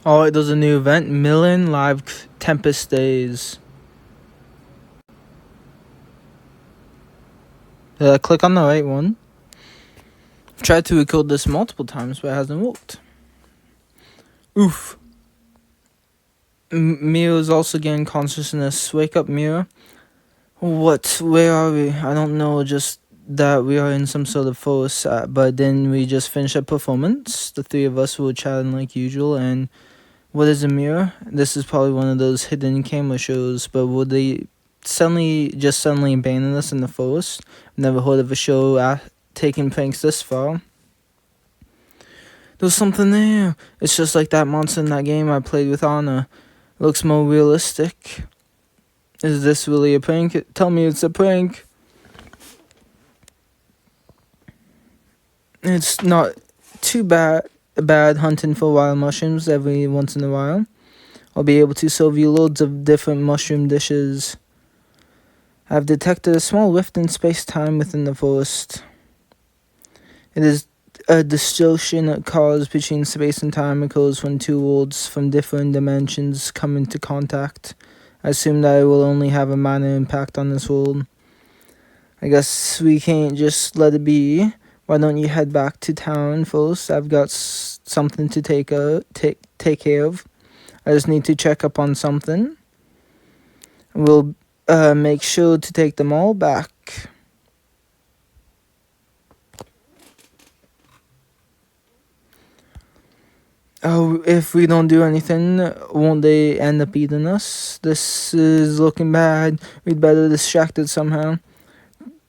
Oh, there's a new event, Million Live Tempest Days. Did I click on the right one? I've tried to record this multiple times, but it hasn't worked. Oof. Mira's also getting consciousness. Wake up, Mira. What? Where are we? I don't know, just that we are in some sort of forest, but then we just finished a performance. The three of us were chatting like usual, and what is a mirror? This is probably one of those hidden camera shows, but would they suddenly abandon us in the forest? Never heard of a show taking pranks this far. There's something there. It's just like that monster in that game I played with Anna. It looks more realistic. Is this really a prank? Tell me it's a prank. It's not too bad hunting for wild mushrooms every once in a while. I'll be able to serve you loads of different mushroom dishes. I've detected a small rift in space-time within the forest. It is a distortion caused between space and time occurs when two worlds from different dimensions come into contact. I assume that it will only have a minor impact on this world. I guess we can't just let it be. Why don't you head back to town first? I've got something to take care of. I just need to check up on something. We'll make sure to take them all back. Oh, if we don't do anything, won't they end up eating us? This is looking bad. We'd better distract it somehow.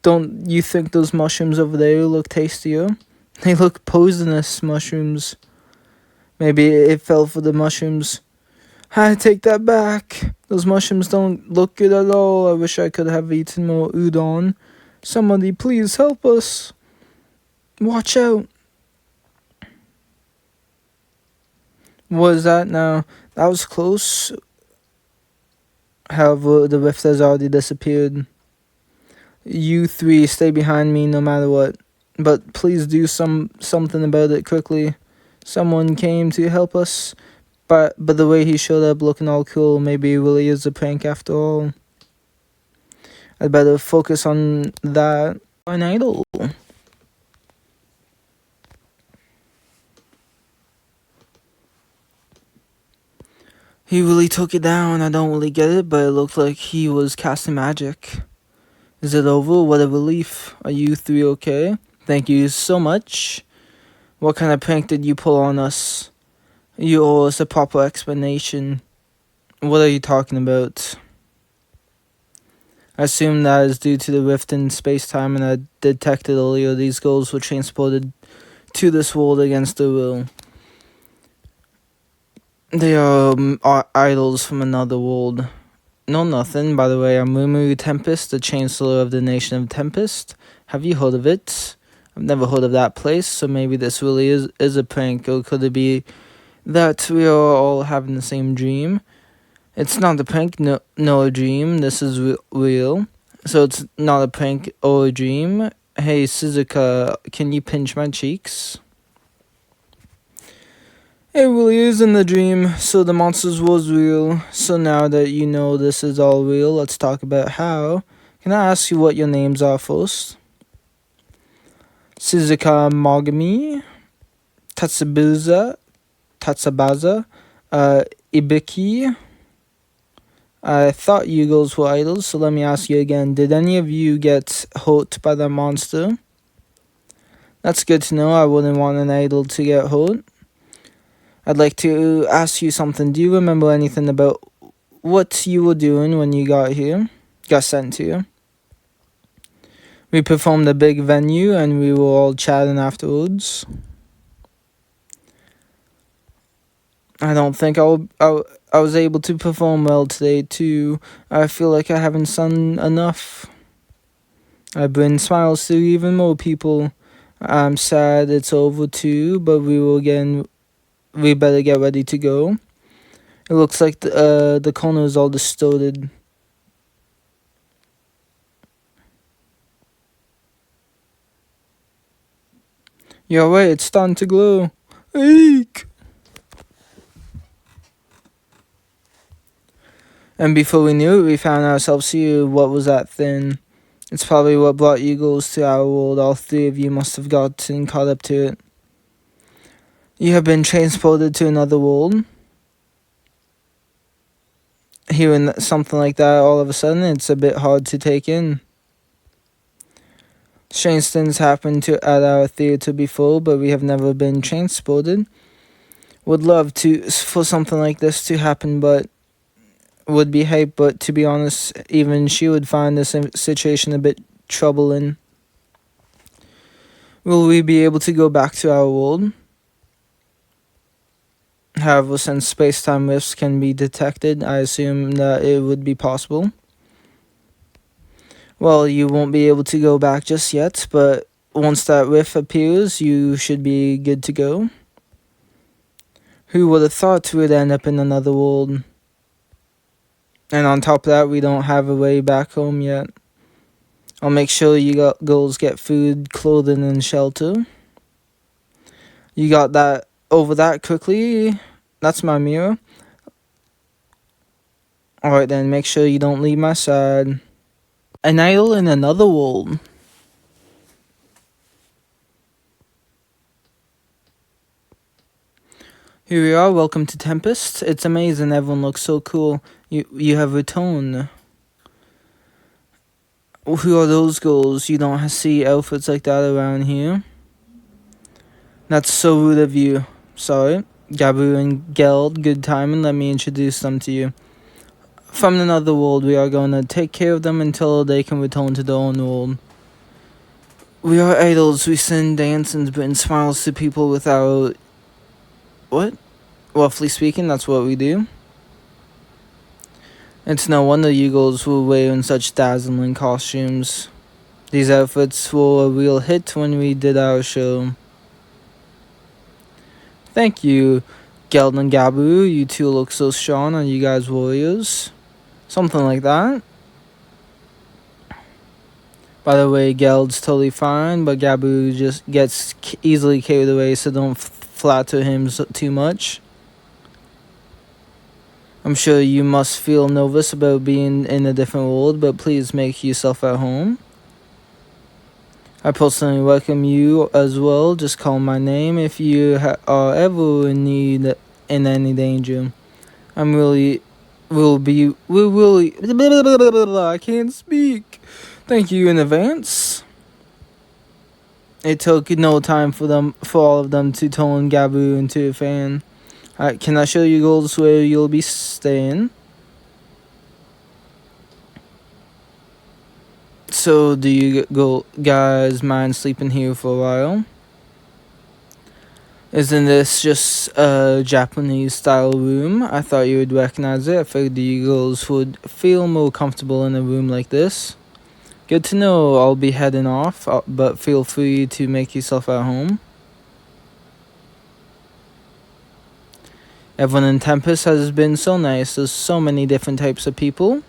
Don't you think those mushrooms over there look tastier? They look poisonous mushrooms. Maybe it fell for the mushrooms. I take that back. Those mushrooms don't look good at all. I wish I could have eaten more udon. Somebody please help us. Watch out. What is that now? That was close. However, the rift has already disappeared. You three stay behind me no matter what. But please do something about it quickly. Someone came to help us. But the way he showed up looking all cool, maybe it really is a prank after all. I'd better focus on that. An idol. He really took it down. I don't really get it, but it looked like he was casting magic. Is it over? What a relief. Are you three okay? Thank you so much. What kind of prank did you pull on us? You owe us a proper explanation. What are you talking about? I assume that is due to the rift in space-time, and I detected earlier these girls were transported to this world against their will. They are idols from another world. No, nothing. By the way, I'm Mumu Tempest, the Chancellor of the Nation of Tempest. Have you heard of it? I've never heard of that place, so maybe this really is a prank, or could it be that we are all having the same dream? It's not a prank, no a dream. This is real. So it's not a prank or a dream. Hey, Suzuka, can you pinch my cheeks? It really isn't a dream, so the monsters was real. So now that you know this is all real, let's talk about how. Can I ask you what your names are first? Suzuka Mogami, Tatsubaza, Ibiki. I thought you girls were idols, so let me ask you again. Did any of you get hurt by the monster? That's good to know. I wouldn't want an idol to get hurt. I'd like to ask you something. Do you remember anything about what you were doing when you got sent here? We performed a big venue and we were all chatting afterwards. I don't think I was able to perform well today too. I feel like I haven't done enough. I bring smiles to even more people. I'm sad it's over too, but we better get ready to go. It looks like the corner is all distorted. You're right, it's starting to glow. Eek! And before we knew it, we found ourselves here. What was that thing? It's probably what brought you girls to our world. All three of you must have gotten caught up to it. You have been transported to another world. Hearing something like that all of a sudden, it's a bit hard to take in. Strange things happened at our theater before, but we have never been transported. Would love for something like this to happen, but would be hype. But to be honest, even she would find this situation a bit troubling. Will we be able to go back to our world? However, since space-time rifts can be detected, I assume that it would be possible. Well, you won't be able to go back just yet, but once that rift appears, you should be good to go. Who would have thought we would end up in another world? And on top of that, we don't have a way back home yet. I'll make sure you girls get food, clothing, and shelter. You got that over that quickly? That's my mirror. Alright then, make sure you don't leave my side. An idol in another world. Here we are, welcome to Tempest. It's amazing, everyone looks so cool. You have returned. Who are those girls? You don't see outfits like that around here. That's so rude of you. Sorry. Gabu and Geld, good timing, let me introduce them to you. From another world, we are going to take care of them until they can return to their own world. We are idols, we sing, dance, and bring smiles to people without... What? Roughly speaking, that's what we do. It's no wonder you girls were wearing such dazzling costumes. These outfits were a real hit when we did our show. Thank you, Geld and Gabu. You two look so strong. Are you guys warriors? Something like that. By the way, Geld's totally fine, but Gabu just gets easily carried away, so don't flatter him too much. I'm sure you must feel nervous about being in a different world, but please make yourself at home. I personally welcome you as well. Just call my name if you are ever in need, in any danger. I can't speak. Thank you in advance. It took no time for all of them to turn Gabu into a fan. Can I show you girls where you'll be staying? So, do you guys mind sleeping here for a while? Isn't this just a Japanese-style room? I thought you would recognize it. I figured you girls would feel more comfortable in a room like this. Good to know. I'll be heading off, but feel free to make yourself at home. Everyone in Tempest has been so nice. There's so many different types of people.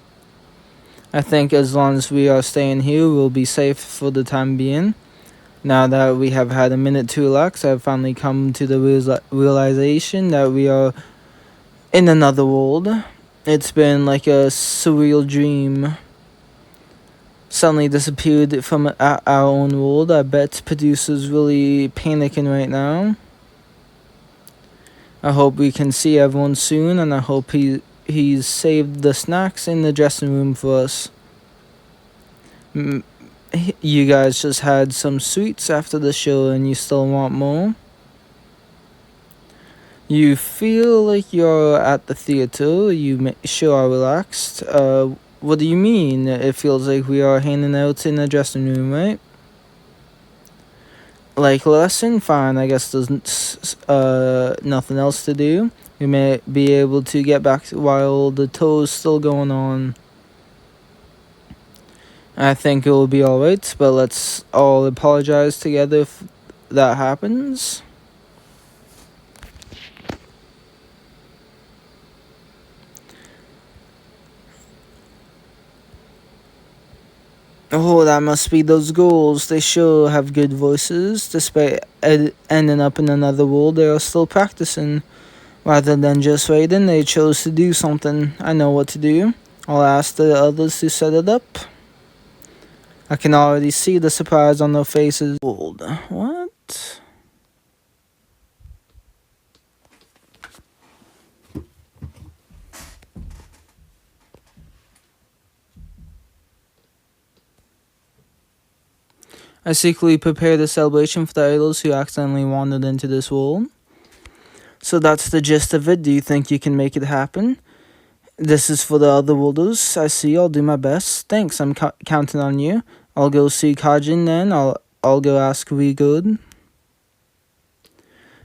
I think as long as we are staying here, we'll be safe for the time being. Now that we have had a minute to relax, I've finally come to the realization that we are in another world. It's been like a surreal dream. Suddenly disappeared from our own world. I bet producer's really panicking right now. I hope we can see everyone soon, and I hope he's saved the snacks in the dressing room for us. You guys just had some sweets after the show, and you still want more? You feel like you're at the theater. You sure are relaxed. What do you mean? It feels like we are hanging out in the dressing room, right? Like lesson? Fine, I guess there's nothing else to do. We may be able to get back while the tour's still going on. I think it will be alright, but let's all apologize together if that happens. Oh, that must be those girls. They sure have good voices. Despite ending up in another world, they are still practicing. Rather than just waiting, they chose to do something. I know what to do. I'll ask the others to set it up. I can already see the surprise on their faces. What? I secretly prepared a celebration for the idols who accidentally wandered into this world. So that's the gist of it. Do you think you can make it happen? This is for the other worlders. I see. I'll do my best. Thanks. I'm counting on you. I'll go see Kajin then. I'll go ask We Good.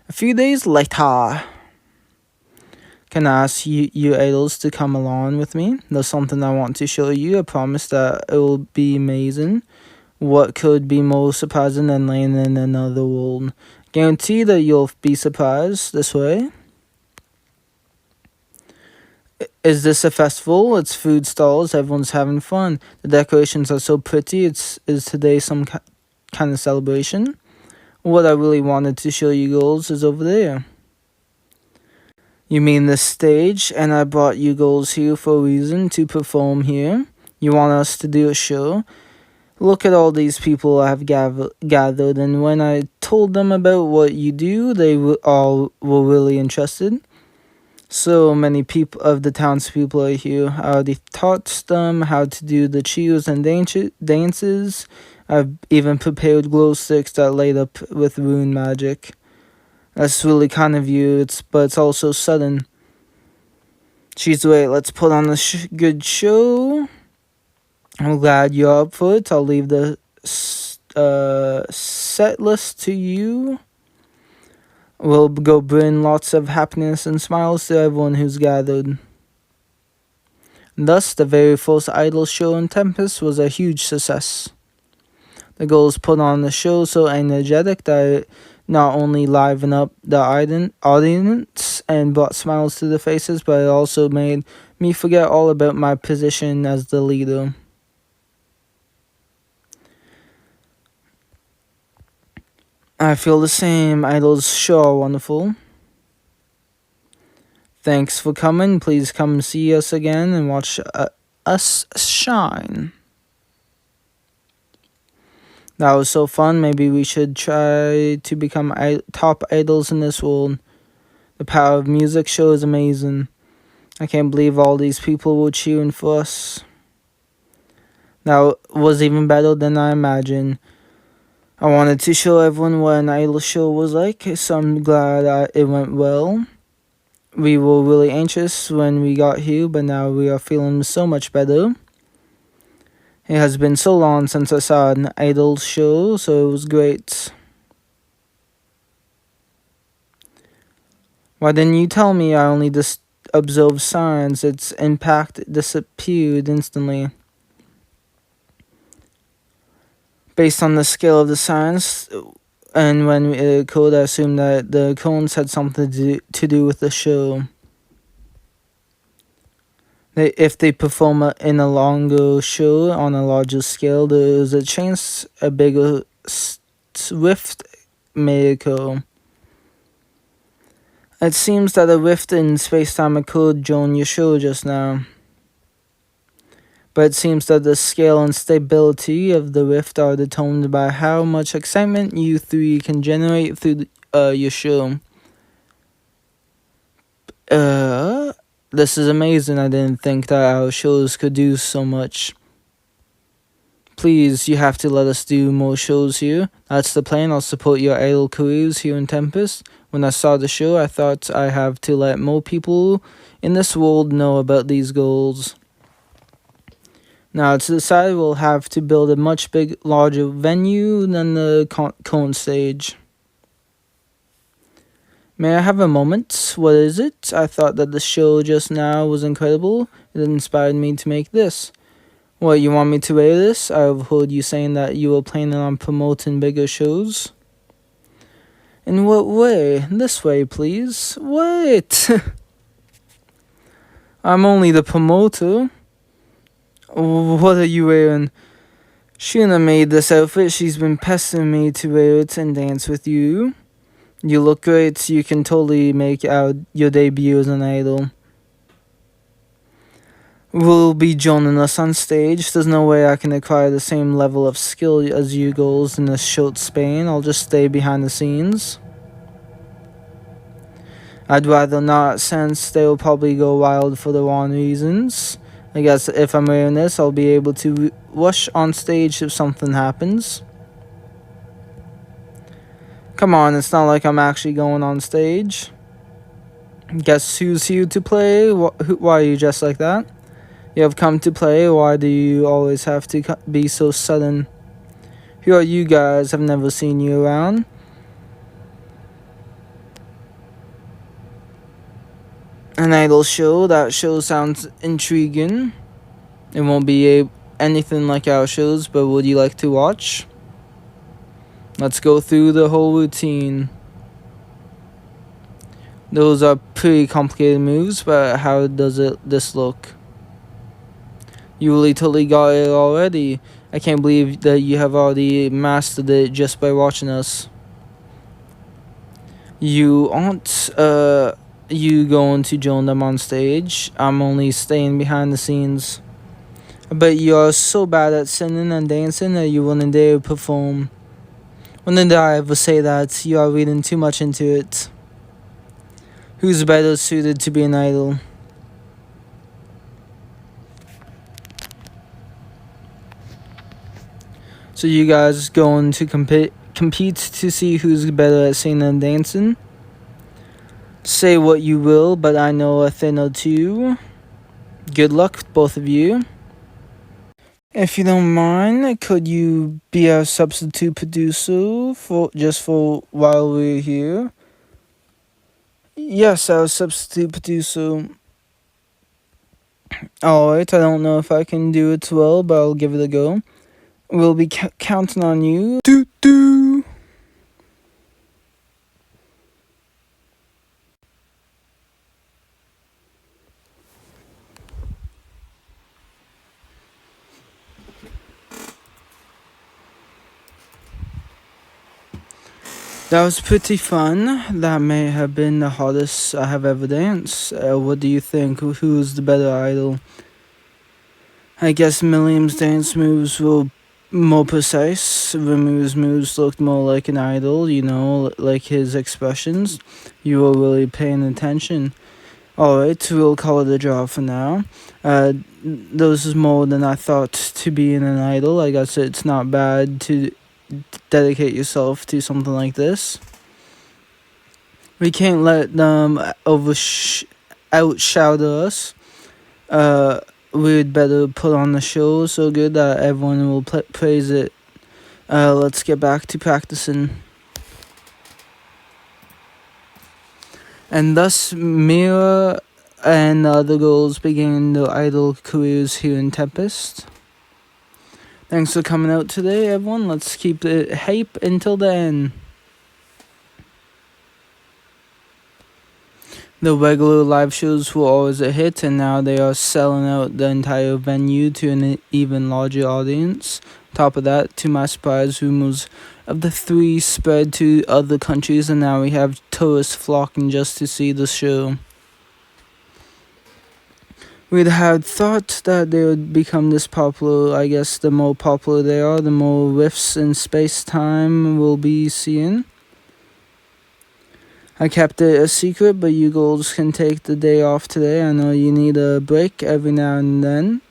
A few days later. Can I ask you idols to come along with me? There's something I want to show you. I promise that it will be amazing. What could be more surprising than landing in another world? Guarantee that you'll be surprised this way. Is this a festival? It's food stalls. Everyone's having fun. The decorations are so pretty. Is today some kind of celebration? What I really wanted to show you girls is over there. You mean the stage? And I brought you girls here for a reason, to perform here. You want us to do a show? Look at all these people I have gathered, and when I told them about what you do, they all were really interested. So many people of the townspeople are here. I already taught them how to do the cheers and dances. I've even prepared glow sticks that light up with rune magic. That's really kind of you, but it's also sudden. She's right, let's put on a good show. I'm glad you're up for it. I'll leave the set list to you. We'll go bring lots of happiness and smiles to everyone who's gathered. Thus, the very first idol show in Tempest was a huge success. The girls put on the show so energetic that it not only livened up the audience and brought smiles to their faces, but it also made me forget all about my position as the leader. I feel the same. Idols sure are wonderful. Thanks for coming. Please come see us again and watch us shine. That was so fun. Maybe we should try to become top idols in this world. The power of music show is amazing. I can't believe all these people were cheering for us. That was even better than I imagined. I wanted to show everyone what an idol show was like, so I'm glad it went well. We were really anxious when we got here, but now we are feeling so much better. It has been so long since I saw an idol show, so it was great. Why didn't you tell me? I only just observed signs. Its impact disappeared instantly. Based on the scale of the signs, and when it occurred, I assumed that the cones had something to do with the show. If they perform in a longer show on a larger scale, there is a chance a bigger rift may occur. It seems that a rift in space-time occurred during your show just now. But it seems that the scale and stability of the rift are determined by how much excitement you three can generate through your show. This is amazing. I didn't think that our shows could do so much. Please, you have to let us do more shows here. That's the plan. I'll support your idol careers here in Tempest. When I saw the show, I thought I have to let more people in this world know about these goals. Now, to decide, we'll have to build a much larger venue than the current stage. May I have a moment? What is it? I thought that the show just now was incredible. It inspired me to make this. What, you want me to rate this? I've heard you saying that you were planning on promoting bigger shows. In what way? This way, please. What? I'm only the promoter. What are you wearing? Shouldn't have made this outfit. She's been pestering me to wear it and dance with you. You look great. You can totally make out your debut as an idol. Will be joining us on stage. There's no way I can acquire the same level of skill as you girls in this short span. I'll just stay behind the scenes. I'd rather not, since they will probably go wild for the wrong reasons. I guess if I'm wearing this, I'll be able to rush on stage if something happens. Come on, it's not like I'm actually going on stage. Guess who's here to play? Why are you dressed like that? You have come to play. Why do you always have to be so sudden? Who are you guys? I've never seen you around. An idol show? That show sounds intriguing. It won't be anything like our shows, but would you like to watch? Let's go through the whole routine. Those are pretty complicated moves, but how does this look? You really totally got it already. I can't believe that you have already mastered it just by watching us. You aren't you going to join them on stage? I'm only staying behind the scenes. But you're so bad at singing and dancing that you wouldn't dare perform. When did I ever say that? You are reading too much into it. Who's better suited to be an idol? So you guys going to compete to see who's better at singing and dancing? Say what you will, but I know a thing or two. Good luck, both of you. If you don't mind, could you be our substitute producer for while we're here? Yes, our substitute producer. Alright, I don't know if I can do it well, but I'll give it a go. We'll be counting on you. Doo-doo! That was pretty fun. That may have been the hardest I have ever danced. What do you think? Who's the better idol? I guess Milliam's dance moves were more precise. Remu's moves looked more like an idol, like his expressions. You were really paying attention. Alright, we'll call it a draw for now. Those is more than I thought to be in an idol. I guess it's not bad to dedicate yourself to something like this. We can't let them outshout us. We'd better put on the show so good that everyone will praise it. Let's get back to practicing. And thus, Mira and the other girls began their idol careers here in Tempest. Thanks for coming out today, everyone. Let's keep the hype until the end. The regular live shows were always a hit, and now they are selling out the entire venue to an even larger audience. Top of that, to my surprise, rumors of the three spread to other countries, and now we have tourists flocking just to see the show. We'd had thought that they would become this popular. I guess the more popular they are, the more rifts in space-time we'll be seeing. I kept it a secret, but you girls can take the day off today. I know you need a break every now and then.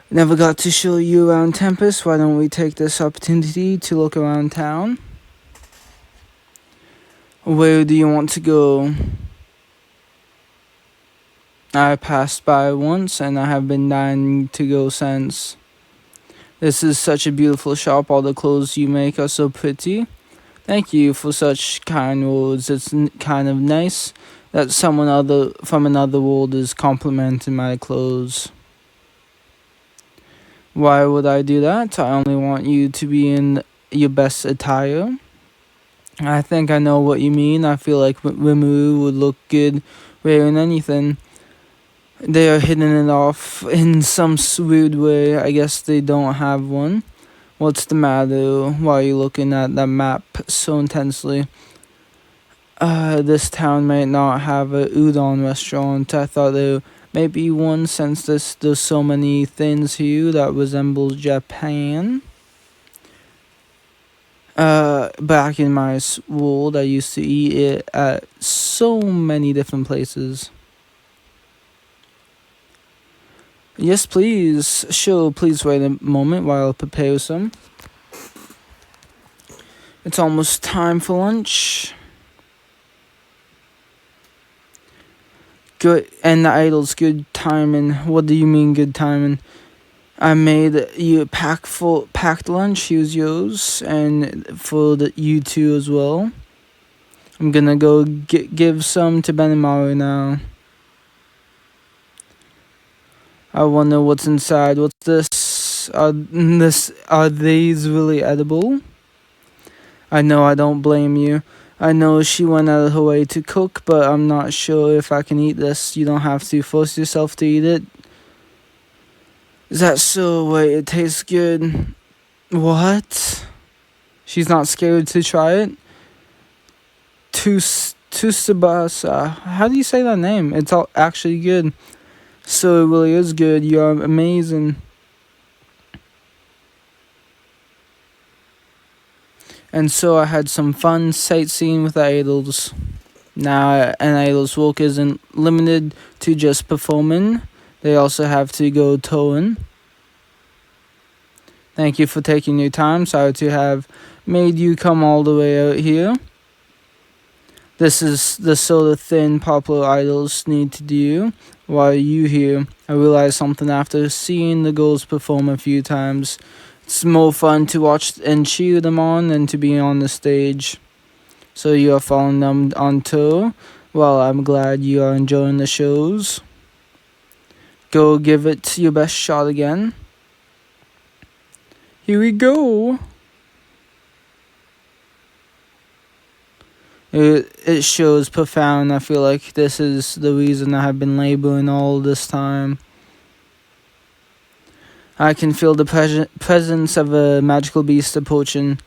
Never got to show you around Tempest. Why don't we take this opportunity to look around town? Where do you want to go? I passed by once, and I have been dying to go since. This is such a beautiful shop. All the clothes you make are so pretty. Thank you for such kind words. It's kind of nice that someone from another world is complimenting my clothes. Why would I do that? I only want you to be in your best attire. I think I know what you mean. I feel like Rimu would look good wearing anything. They are hitting it off in some weird way. I guess they don't have one. What's the matter? Why are you looking at that map so intensely? This town might not have a udon restaurant. I thought there may be one since there's so many things here that resembles Japan. Back in my world, I used to eat it at so many different places. Yes, please. Sure, please wait a moment while I prepare some. It's almost time for lunch. Good, and the idol's good timing. What do you mean good timing? I made you packed lunch. Here's yours, and for you two as well. I'm gonna go give some to Ben and Mario now. I wonder what's inside. What's this? Are these really edible? I know, I don't blame you. I know she went out of her way to cook, but I'm not sure if I can eat this. You don't have to force yourself to eat it. Is that so? Wait, it tastes good. What? She's not scared to try it? Tsubasa. How do you say that name? It's all actually good. So it really is good. You're amazing. And so I had some fun sightseeing with the idols. Now, an idol's walk isn't limited to just performing. They also have to go towing. Thank you for taking your time. Sorry to have made you come all the way out here. This is the sort of thing popular idols need to do. Why are you here? I realized something after seeing the girls perform a few times. It's more fun to watch and cheer them on than to be on the stage. So you are following them on tour? Well, I'm glad you are enjoying the shows. Go give it your best shot again. Here we go. It shows profound. I feel like this is the reason I have been laboring all this time. I can feel the presence of a magical beast approaching.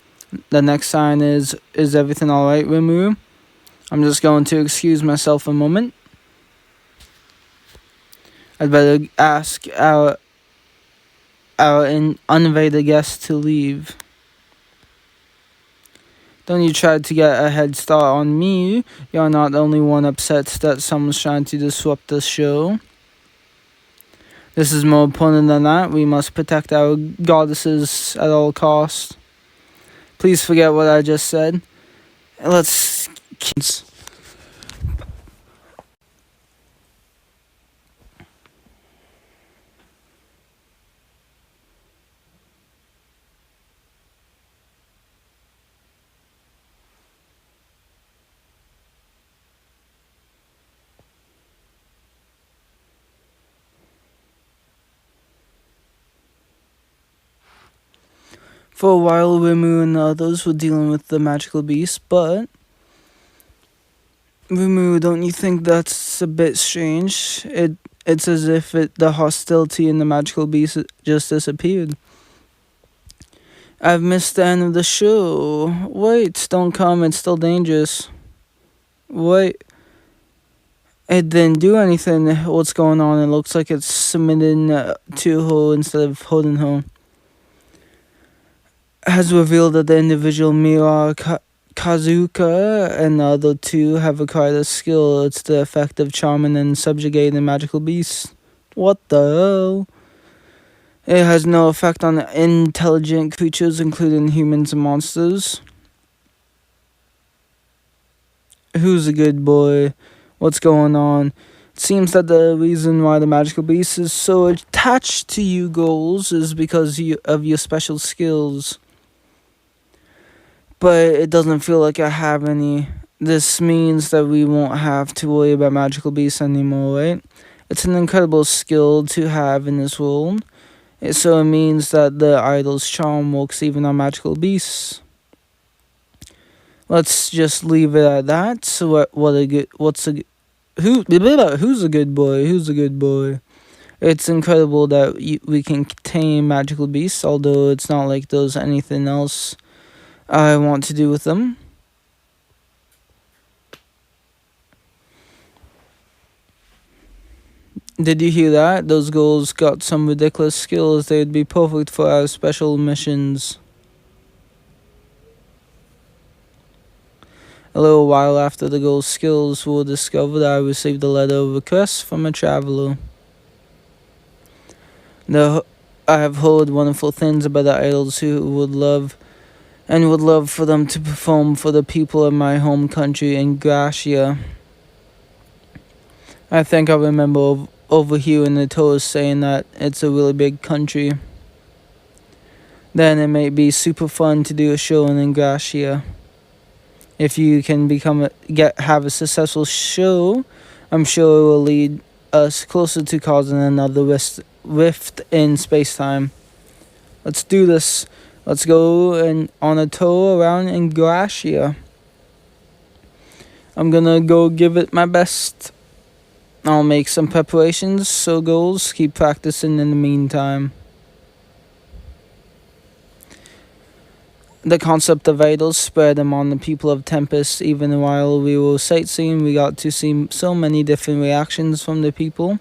The next sign is everything alright, Rimu? I'm just going to excuse myself a moment. I'd better ask our uninvited guests to leave. Don't you try to get a head start on me. You're not the only one upset that someone's trying to disrupt the show. This is more important than that. We must protect our goddesses at all costs. Please forget what I just said. Let's... For a while, Rimu and the others were dealing with the magical beast, but... Rimu, don't you think that's a bit strange? It's as if the hostility in the magical beast just disappeared. I've missed the end of the show. Wait, don't come, it's still dangerous. Wait. It didn't do anything. What's going on? It looks like it's submitting to her instead of holding her. Has revealed that the individual Mira Kazuka and the other two have acquired a skill. It's the effect of charming and subjugating magical beasts. What the hell? It has no effect on intelligent creatures, including humans and monsters. Who's a good boy? What's going on? It seems that the reason why the magical beast is so attached to you girls is because of your special skills. But it doesn't feel like I have any. This means that we won't have to worry about magical beasts anymore, right? It's an incredible skill to have in this world. So it means that the idol's charm works even on magical beasts. Let's just leave it at that. So who's a good boy? Who's a good boy? It's incredible that we can tame magical beasts, although it's not like there's anything else I want to do with them. Did you hear that? Those ghouls got some ridiculous skills. They'd be perfect for our special missions. A little while after the ghouls' skills were discovered, I received a letter of request from a traveler. I have heard wonderful things about the idols who would love for them to perform for the people of my home country in Gracia. I think I remember overhearing the tourists saying that it's a really big country. Then it may be super fun to do a show in Gracia. If you can have a successful show, I'm sure it will lead us closer to causing another rift in space-time. Let's do this. Let's go on a tour around in Gracia. I'm gonna go give it my best. I'll make some preparations, so goals, keep practicing in the meantime. The concept of idols spread among the people of Tempest. Even while we were sightseeing, we got to see so many different reactions from the people.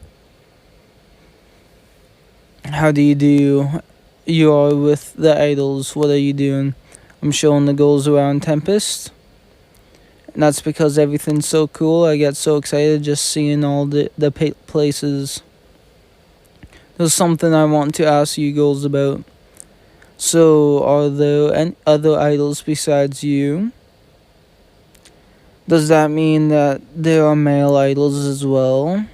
How do you do? You are with the idols. What are you doing? I'm showing the goals around Tempest. And that's because everything's so cool. I get so excited just seeing all the places. There's something I want to ask you goals about. So, are there any other idols besides you? Does that mean that there are male idols as well?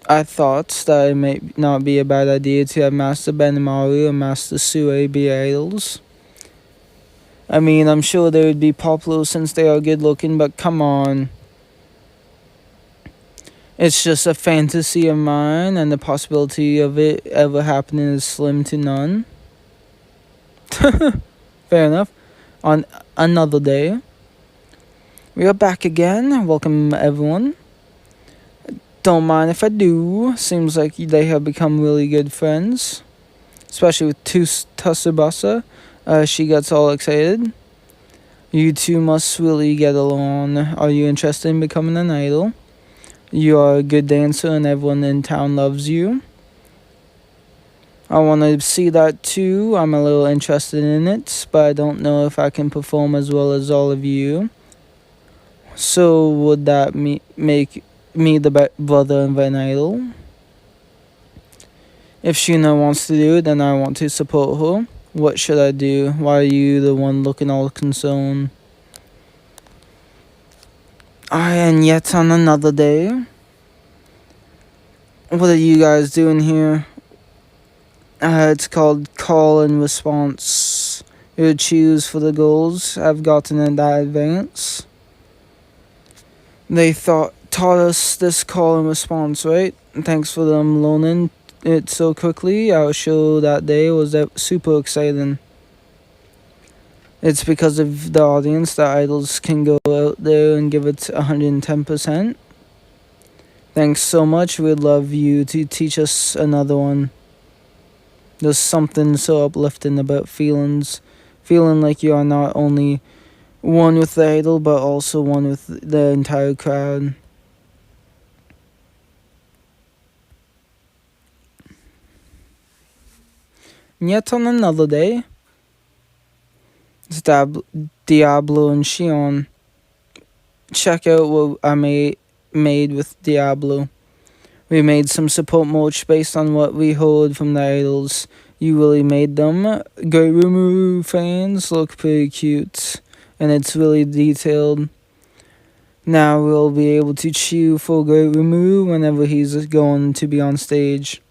I thought that it may not be a bad idea to have Master Benimaru and Master Sue be idols. I mean, I'm sure they would be popular since they are good looking, but come on. It's just a fantasy of mine, and the possibility of it ever happening is slim to none. Fair enough. On another day, we are back again. Welcome, everyone. Don't mind if I do. Seems like they have become really good friends. Especially with Tsubasa. She gets all excited. You two must really get along. Are you interested in becoming an idol? You are a good dancer and everyone in town loves you. I want to see that too. I'm a little interested in it, but I don't know if I can perform as well as all of you. So would that make me the brother of an idol? If Shuna wants to do it, then I want to support her. What should I do? Why are you the one looking all concerned? And yet on another day. What are you guys doing here? It's called call and response. You choose for the goals. I've gotten in that advance. They taught us this call and response, right? Thanks for them learning it so quickly. Our show that day was super exciting. It's because of the audience that idols can go out there and give it 110%. Thanks so much. We'd love you to teach us another one. There's something so uplifting about feeling like you are not only one with the idol, but also one with the entire crowd. And yet on another day, it's Diablo and Shion. Check out what I made with Diablo. We made some support merch based on what we heard from the idols. You really made them. Great Rumu fans look pretty cute, and it's really detailed. Now we'll be able to cheer for Great Rumu whenever he's going to be on stage.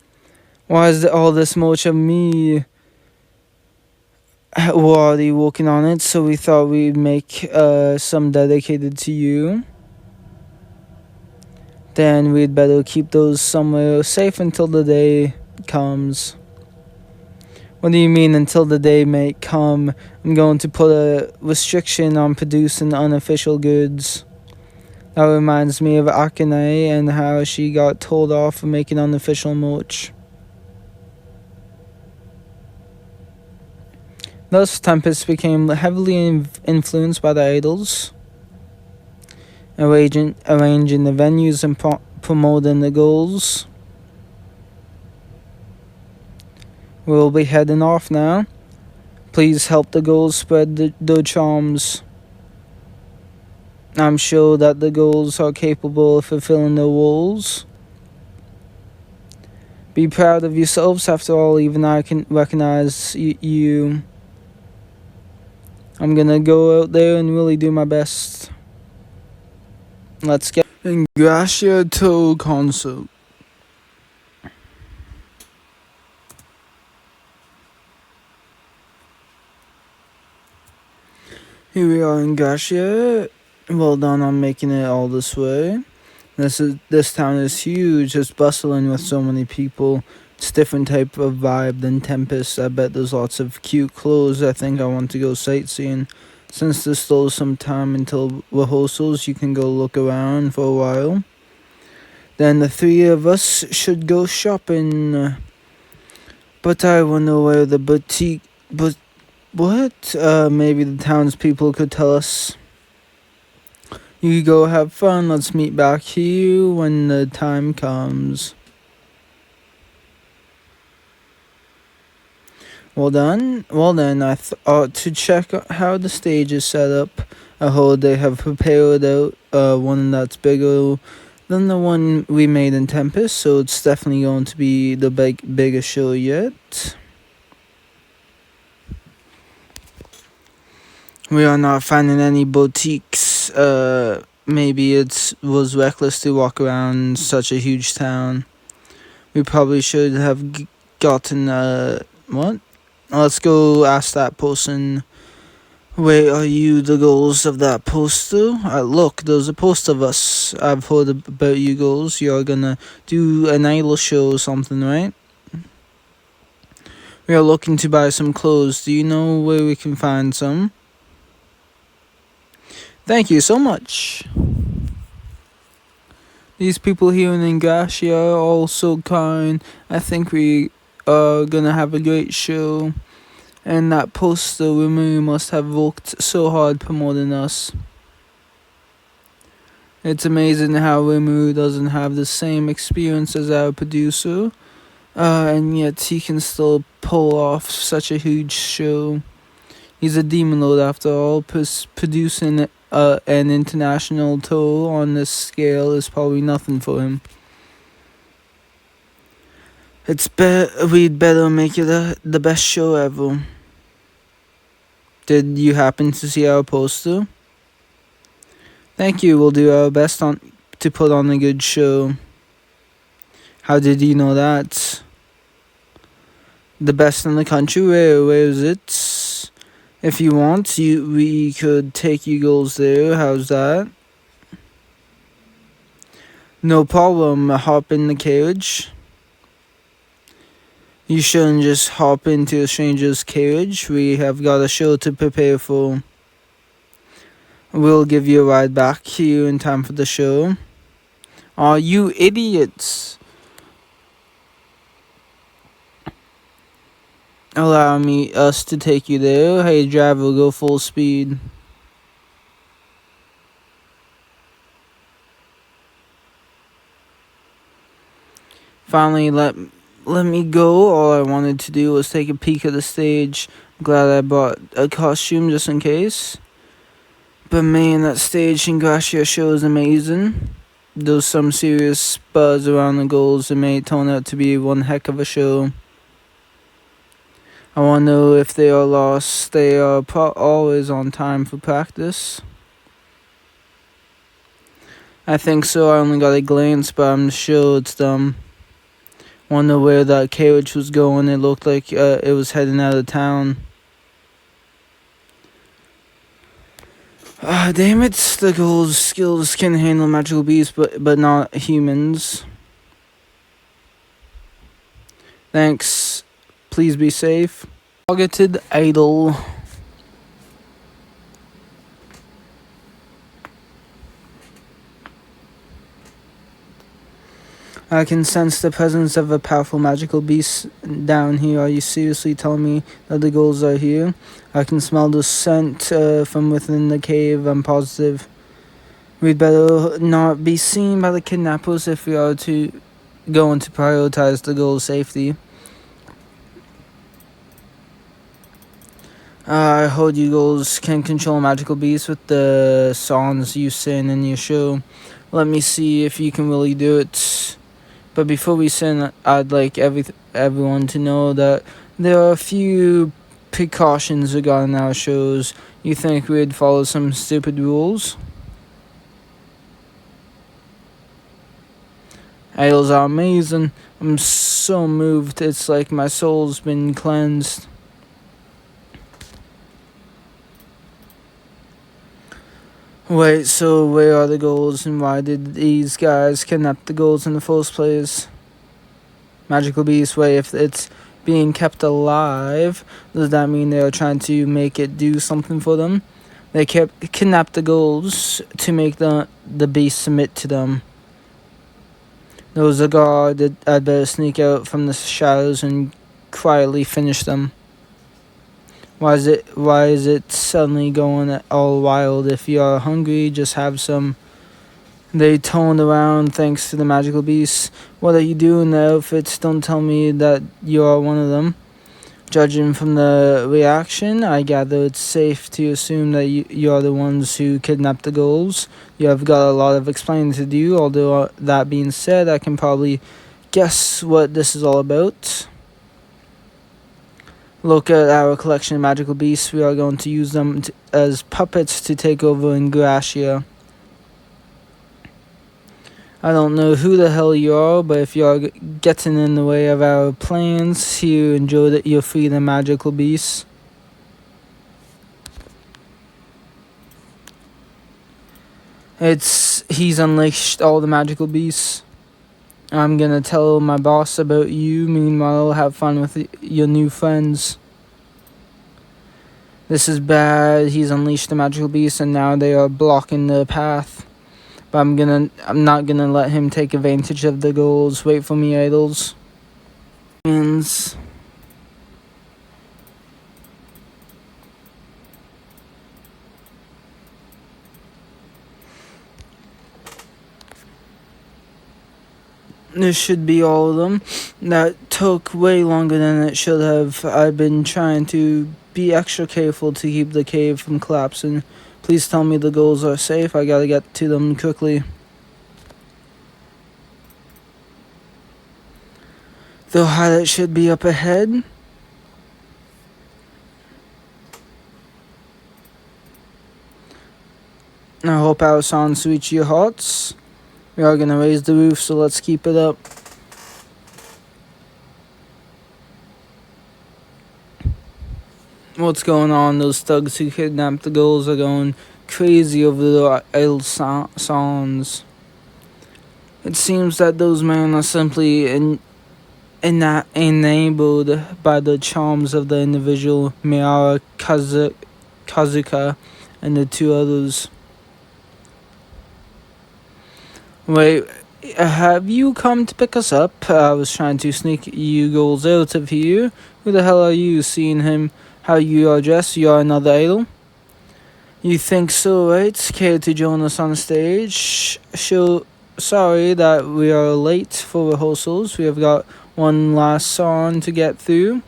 Why is all this merch of me? We're already working on it, so we thought we'd make some dedicated to you. Then we'd better keep those somewhere safe until the day comes. What do you mean until the day may come? I'm going to put a restriction on producing unofficial goods. That reminds me of Akane and how she got told off for making unofficial merch. Thus, Tempest became heavily influenced by the idols, arranging the venues and promoting the goals. We'll be heading off now. Please help the goals spread their charms. I'm sure that the goals are capable of fulfilling their roles. Be proud of yourselves. After all, even I can recognize you. I'm gonna go out there and really do my best. Let's get Ingratiate Toe concert. Here we are in Ingratiate. Well done on making it all this way. This town is huge. It's bustling with so many people. It's a different type of vibe than Tempest. I bet there's lots of cute clothes. I think I want to go sightseeing. Since there's still some time until rehearsals, you can go look around for a while. Then the three of us should go shopping. But I wonder where the boutique... But what? Maybe the townspeople could tell us. You go have fun. Let's meet back here when the time comes. Well done. Well then, I ought to check how the stage is set up. I heard they have prepared out one that's bigger than the one we made in Tempest, so it's definitely going to be the biggest show yet. We are not finding any boutiques. Maybe it was reckless to walk around such a huge town. We probably should have gotten what? Let's go ask that person. Where are you, the goals of that poster? Look, there's a poster of us. I've heard about you goals. You're gonna do an idol show or something, right? We are looking to buy some clothes. Do you know where we can find some? Thank you so much. These people here in Ingratiate are all so kind. I think we are gonna have a great show. And that poster, Rimu must have worked so hard promoting us. It's amazing how Rimu doesn't have the same experience as our producer. And yet he can still pull off such a huge show. He's a demon lord after all. Producing an international tour on this scale is probably nothing for him. We'd better make it the best show ever. Did you happen to see our poster? Thank you. We'll do our best to put on a good show. How did you know that? The best in the country? Where is it? If you want, we could take you girls there. How's that? No problem. Hop in the carriage. You shouldn't just hop into a stranger's carriage. We have got a show to prepare for. We'll give you a ride back here in time for the show. Aw, you idiots! Allow us to take you there. Hey driver, go full speed. Finally, let me go. All I wanted to do was take a peek at the stage. I'm glad I bought a costume just in case. But man, that stage in Ingratiate show is amazing. There's some serious buzz around the goals. It may turn out to be one heck of a show. I want to know if they are lost. They are always on time for practice. I think so. I only got a glance, but I'm sure it's them. Wonder where that carriage was going. It looked like it was heading out of town. Damn it. The girls' skills can handle magical beasts, but not humans. Thanks. Please be safe. Targeted idol. I can sense the presence of a powerful magical beast down here. Are you seriously telling me that the ghouls are here? I can smell the scent from within the cave. I'm positive. We'd better not be seen by the kidnappers if we are going to prioritize the ghouls' safety. I heard you ghouls can control magical beasts with the songs you sing in your show. Let me see if you can really do it. But before we sing, I'd like everyone to know that there are a few precautions regarding our shows. You think we'd follow some stupid rules? Idols are amazing. I'm so moved. It's like my soul's been cleansed. Wait, so where are the ghouls and why did these guys kidnap the ghouls in the first place? Magical beast, wait, if it's being kept alive, does that mean they are trying to make it do something for them? They kidnapped the ghouls to make the beast submit to them. There was a guard that I'd better sneak out from the shadows and quietly finish them. Why is it suddenly going all wild? If you are hungry, just have some. They toned around thanks to the magical beast. What are you doing? The outfits don't tell me that you are one of them. Judging from the reaction, I gather it's safe to assume that you are the ones who kidnapped the ghouls. You have got a lot of explaining to do, although that being said, I can probably guess what this is all about. Look at our collection of magical beasts. We are going to use them as puppets to take over Ingratia. I don't know who the hell you are, but if you are getting in the way of our plans, here, enjoy your freedom, magical beasts. He's unleashed all the magical beasts. I'm gonna tell my boss about you. Meanwhile, have fun with your new friends. This is bad. He's unleashed the magical beasts, and now they are blocking the path. But I'm not gonna let him take advantage of the ghouls. Wait for me, idols. This should be all of them. That took way longer than it should have. I've been trying to be extra careful to keep the cave from collapsing. Please tell me the ghouls are safe. I gotta get to them quickly. The highlight should be up ahead. I hope our sounds reach your hearts. We are gonna raise the roof, so let's keep it up. What's going on? Those thugs who kidnapped the ghouls are going crazy over the idle songs. It seems that those men are simply enabled by the charms of the individual Miara Kazuka and the two others. Wait, have you come to pick us up? I was trying to sneak you ghouls out of here. Who the hell are you? Seeing how you are dressed, you are another idol? You think so, right? Care to join us on stage? Sure. Sorry that we are late for rehearsals. We have got one last song to get through.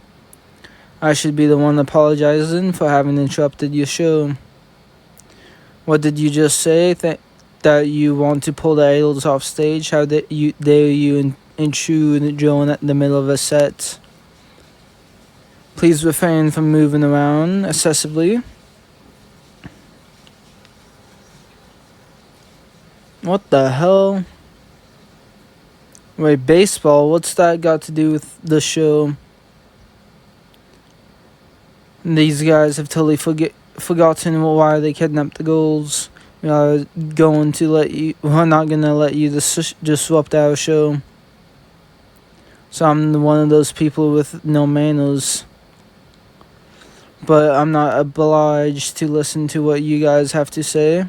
I should be the one apologizing for having interrupted your show. What did you just say? That you want to pull the idols off stage? How dare you intrude during the middle of a set? Please refrain from moving around excessively. What the hell? Wait, baseball? What's that got to do with the show? These guys have totally forgotten why they kidnapped the ghouls. We are going to we're not gonna let you disrupt our show. So I'm one of those people with no manners. But I'm not obliged to listen to what you guys have to say.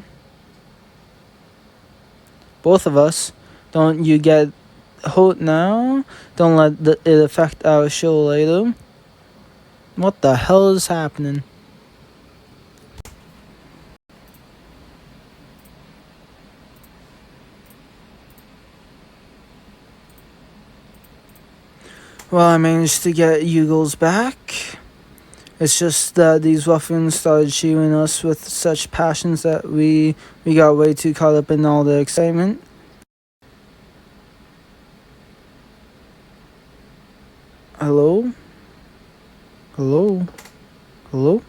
Both of us. Don't you get hold now. Don't let it affect our show later. What the hell is happening? Well, I managed to get Eagles back. It's just that these ruffians started cheering us with such passions that we got way too caught up in all the excitement. Hello? Hello? Hello?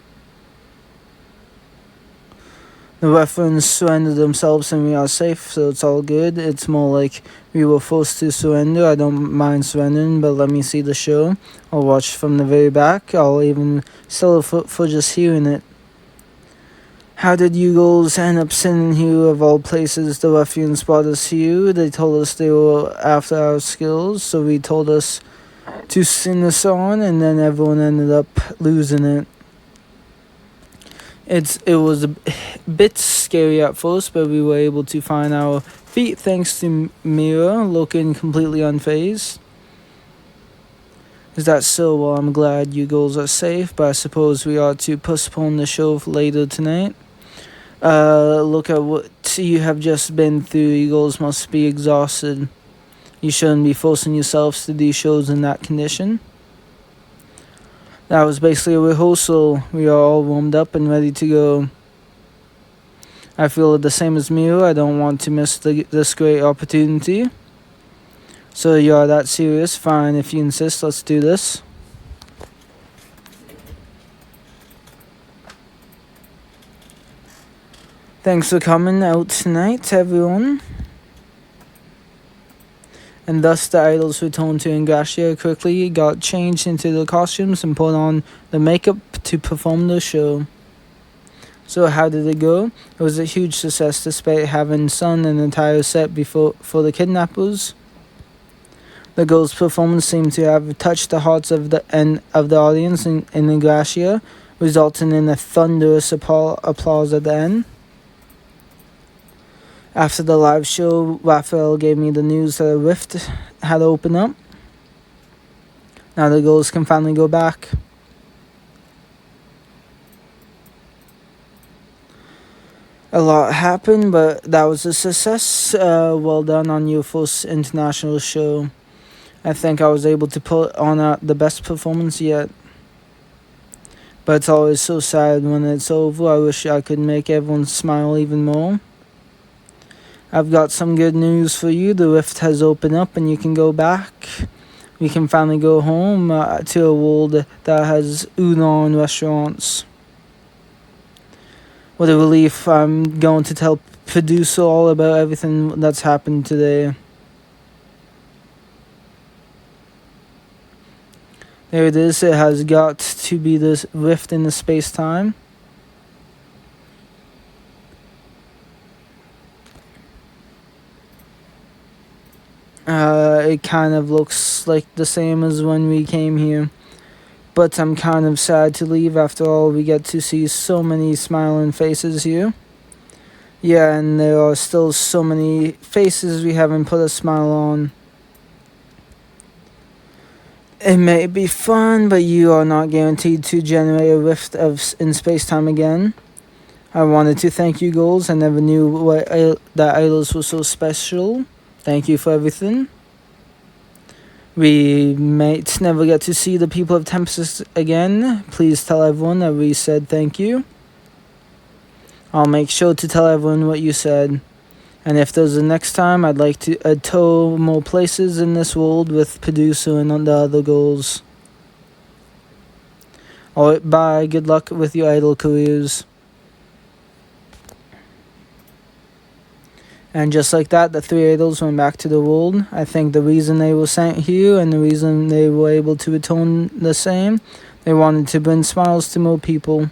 The ruffians surrendered themselves and we are safe, so it's all good. It's more like we were forced to surrender. I don't mind surrendering, but let me see the show. I'll watch from the very back. I'll even sell it for just hearing it. How did you girls end up sending here of all places? The ruffians brought us here. They told us they were after our skills, so we told us to sing the song, and then everyone ended up losing it. It was a bit scary at first, but we were able to find our feet thanks to Mira looking completely unfazed. Is that so? Well, I'm glad you girls are safe, but I suppose we ought to postpone the show for later tonight. Look at what you have just been through. You girls must be exhausted. You shouldn't be forcing yourselves to do shows in that condition. That was basically a rehearsal. We are all warmed up and ready to go. I feel the same as Mio. I don't want to miss this great opportunity. So you are that serious? Fine, if you insist, let's do this. Thanks for coming out tonight, everyone. And thus the idols returned to Ingratia quickly, got changed into their costumes, and put on the makeup to perform the show. So how did it go? It was a huge success despite having sung an entire set for the kidnappers. The girls' performance seemed to have touched the hearts of the audience in Ingratia, resulting in a thunderous applause at the end. After the live show, Raphael gave me the news that a rift had opened up. Now the girls can finally go back. A lot happened, but that was a success. Well done on your first international show. I think I was able to put on the best performance yet. But it's always so sad when it's over. I wish I could make everyone smile even more. I've got some good news for you. The rift has opened up and you can go back. We can finally go home to a world that has udon restaurants. What a relief. I'm going to tell producer all about everything that's happened today. There it is. It has got to be this rift in the space-time. It kind of looks like the same as when we came here. But I'm kind of sad to leave. After all, we get to see so many smiling faces here. Yeah, and there are still so many faces we haven't put a smile on. It may be fun, but you are not guaranteed to generate a rift in space-time again. I wanted to thank you girls. I never knew that idols were so special. Thank you for everything. We might never get to see the people of Tempest again. Please tell everyone that we said thank you. I'll make sure to tell everyone what you said. And if there's a next time, I'd like to tour more places in this world with producer and the other girls. Alright, bye. Good luck with your idol careers. And just like that, the three idols went back to the world. I think the reason they were sent here and the reason they were able to return the same, they wanted to bring smiles to more people.